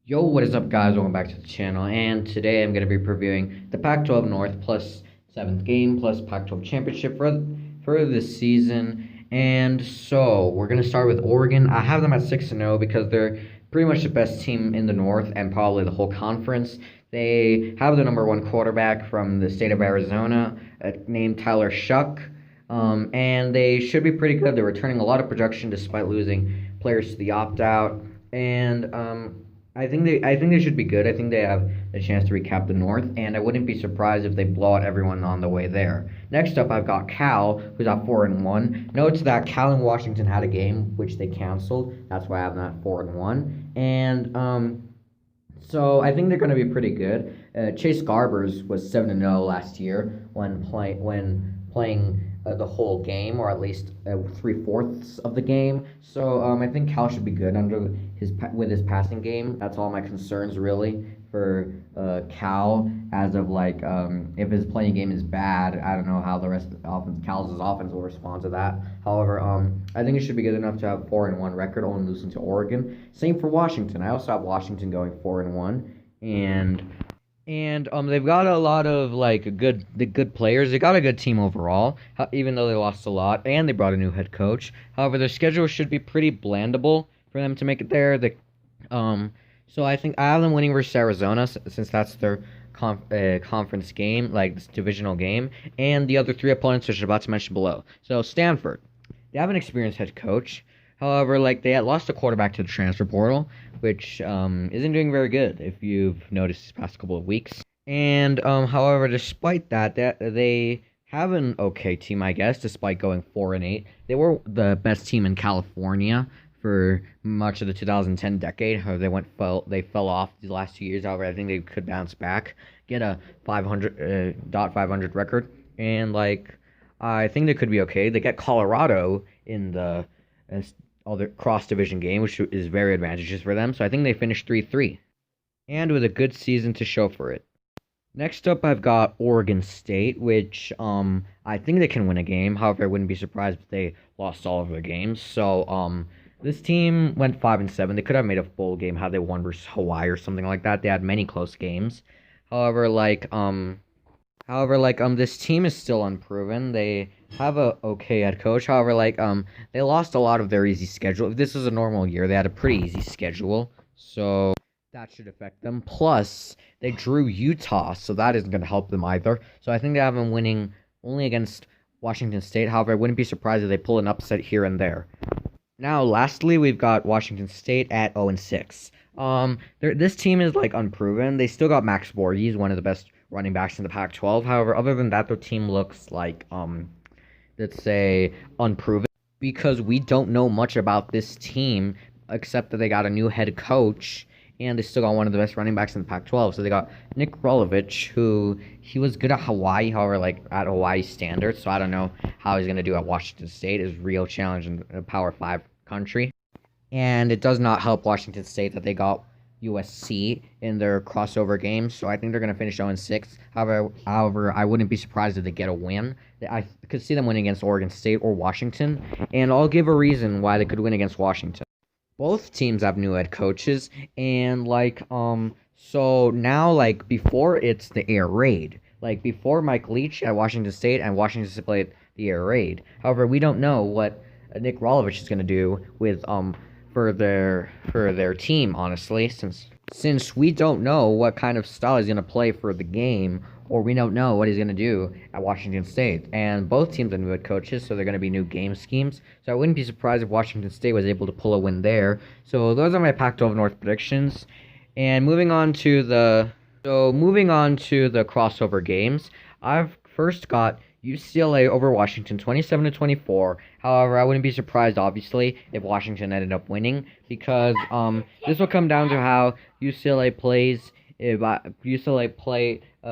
Yo, what is up, guys? Welcome back to the channel. And today I'm going to be previewing the Pac-12 North plus 7th game plus Pac-12 championship for this season. And so we're going to start with Oregon. I have them at 6-0 because they're pretty much the best team in the North and probably the whole conference. They have the #1 quarterback from the state of Arizona named Tyler Shuck. And they should be pretty good. They're returning a lot of production despite losing players to the opt-out. And I think they should be good. I think they have a chance to recap the North, and I wouldn't be surprised if they blow out everyone on the way there. Next up, I've got Cal, who's at 4-1. Note that Cal and Washington had a game which they canceled. That's why I have them at 4-1. So I think they're going to be pretty good. Chase Garbers was 7-0 last year when playing the whole game, or at least 3/4 of the game. So I think Cal should be good with his passing game. That's all my concerns really for Cal. As of if his playing game is bad, I don't know how the rest of the offense, Cal's offense, will respond to that. However, I think it should be good enough to have 4-1 record, only losing to Oregon. Same for Washington. I also have Washington going 4-1, and they've got a lot of the good players. They got a good team overall, even though they lost a lot, and they brought a new head coach. However, their schedule should be pretty blandable for them to make it there. So I think I have them winning versus Arizona, since that's their conference game, like this divisional game, and the other three opponents, which I'm about to mention below. So Stanford, they have an experienced head coach. However, they had lost a quarterback to the transfer portal, which isn't doing very good, if you've noticed these past couple of weeks. And however, despite that, they have an okay team, I guess, despite going 4-8. They were the best team in California for much of the 2010 decade. However, they fell off the last 2 years. However, I think they could bounce back, get a 500 record, and I think they could be okay. They get Colorado in the other cross-division game, which is very advantageous for them. So I think they finished 3-3, and with a good season to show for it. Next up, I've got Oregon State, which I think they can win a game. However, I wouldn't be surprised if they lost all of their games. So this team went 5-7. They could have made a bowl game had they won versus Hawaii or something like that. They had many close games. However, this team is still unproven. They have a okay head coach. However, they lost a lot of their easy schedule. If this was a normal year, they had a pretty easy schedule, so that should affect them. Plus, they drew Utah, so that isn't going to help them either. So I think they have them winning only against Washington State. However, I wouldn't be surprised if they pull an upset here and there. Now, lastly, we've got Washington State at 0-6. This team is unproven. They still got Max Borges, one of the best running backs in the Pac-12. However, other than that, their team looks let's say unproven, because we don't know much about this team except that they got a new head coach, and they still got one of the best running backs in the Pac-12. So they got Nick Rolovich, who he was good at Hawaii, however, at Hawaii standards. So I don't know how he's going to do at Washington State. Is real challenge in a Power 5 country. And it does not help Washington State that they got USC in their crossover games, so I think they're going to finish 0-6. However, I wouldn't be surprised if they get a win. I could see them winning against Oregon State or Washington, and I'll give a reason why they could win against Washington. Both teams have new head coaches, and so now before it's the air raid. Before Mike Leach at Washington State and Washington State played the air raid. However, we don't know what Nick Rolovich is going to do with for their team, honestly, since we don't know what kind of style he's going to play for the game, or we don't know what he's going to do at Washington State. And both teams are new head coaches, so they're going to be new game schemes. So I wouldn't be surprised if Washington State was able to pull a win there. So those are my Pac-12 North predictions. And moving on to the crossover games, I've first got UCLA over Washington 27-24. However, I wouldn't be surprised, obviously, if Washington ended up winning, because this will come down to how UCLA plays.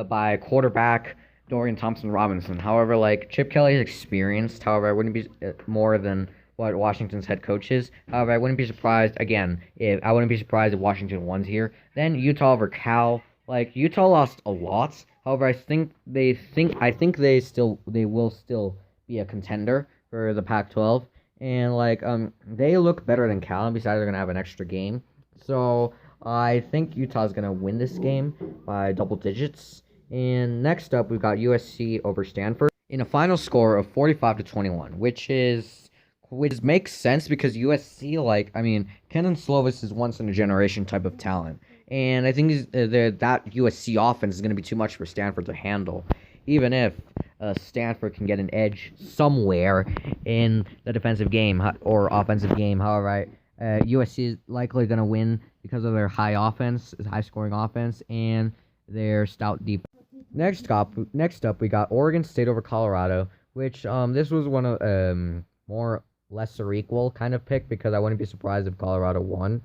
By quarterback Dorian Thompson-Robinson. However, Chip Kelly is experienced. However, I wouldn't be more than what Washington's head coach is. However, I wouldn't be surprised if Washington wins here. Then Utah over Cal. Utah lost a lot. However, I think they will still be a contender for the Pac-12, and they look better than Cal. And besides, they're gonna have an extra game. So I think Utah's gonna win this game by double digits. And next up, we've got USC over Stanford in a final score of 45-21, which makes sense because USC, like, I mean, Kenan Slovis is once in a generation type of talent, and I think that USC offense is going to be too much for Stanford to handle, even if Stanford can get an edge somewhere in the defensive game or offensive game. However, USC is likely going to win because of their high scoring offense, and their stout defense. Next up, we got Oregon State over Colorado, which this was one of more lesser equal kind of pick because I wouldn't be surprised if Colorado won.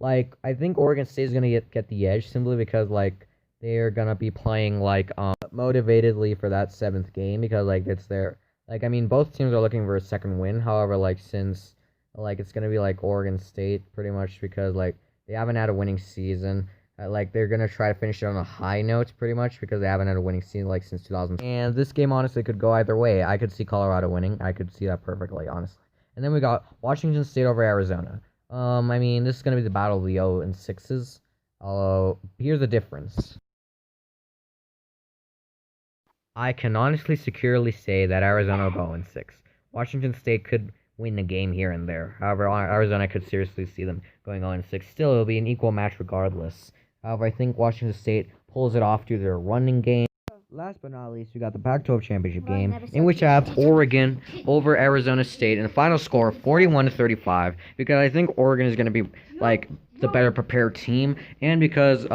Like I think Oregon State is gonna get the edge simply because like they're gonna be playing like motivatedly for that seventh game because like it's their like I mean both teams are looking for a second win. However, like since like it's gonna be like Oregon State pretty much because like they haven't had a winning season. Like they're gonna try to finish it on a high note, pretty much, because they haven't had a winning season like since 2000. And this game honestly could go either way. I could see Colorado winning. I could see that perfectly, honestly. And then we got Washington State over Arizona. I mean, this is gonna be the battle of the 0 and 6s. Here's the difference. I can honestly securely say that Arizona will go 0-6. Washington State could win the game here and there. However, Arizona could seriously see them going 0-6. Still, it'll be an equal match regardless. However, I think Washington State pulls it off due to their running game. Last but not least, we got the Pac-12 championship game, in which I have Oregon over Arizona State in a final score of 41-35, because I think Oregon is going to be like the better prepared team, and because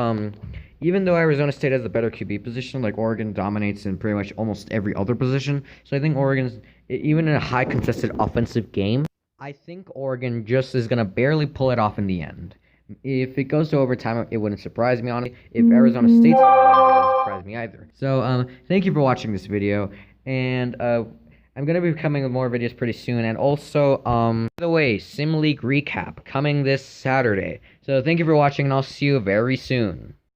even though Arizona State has the better QB position, like Oregon dominates in pretty much almost every other position. So I think Oregon's even in a high contested offensive game, I think Oregon just is going to barely pull it off in the end. If it goes to overtime, it wouldn't surprise me, honestly. If Arizona State's it wouldn't surprise me either. So, thank you for watching this video, and I'm going to be coming with more videos pretty soon, and also, by the way, Sim League recap coming this Saturday. So, thank you for watching, and I'll see you very soon.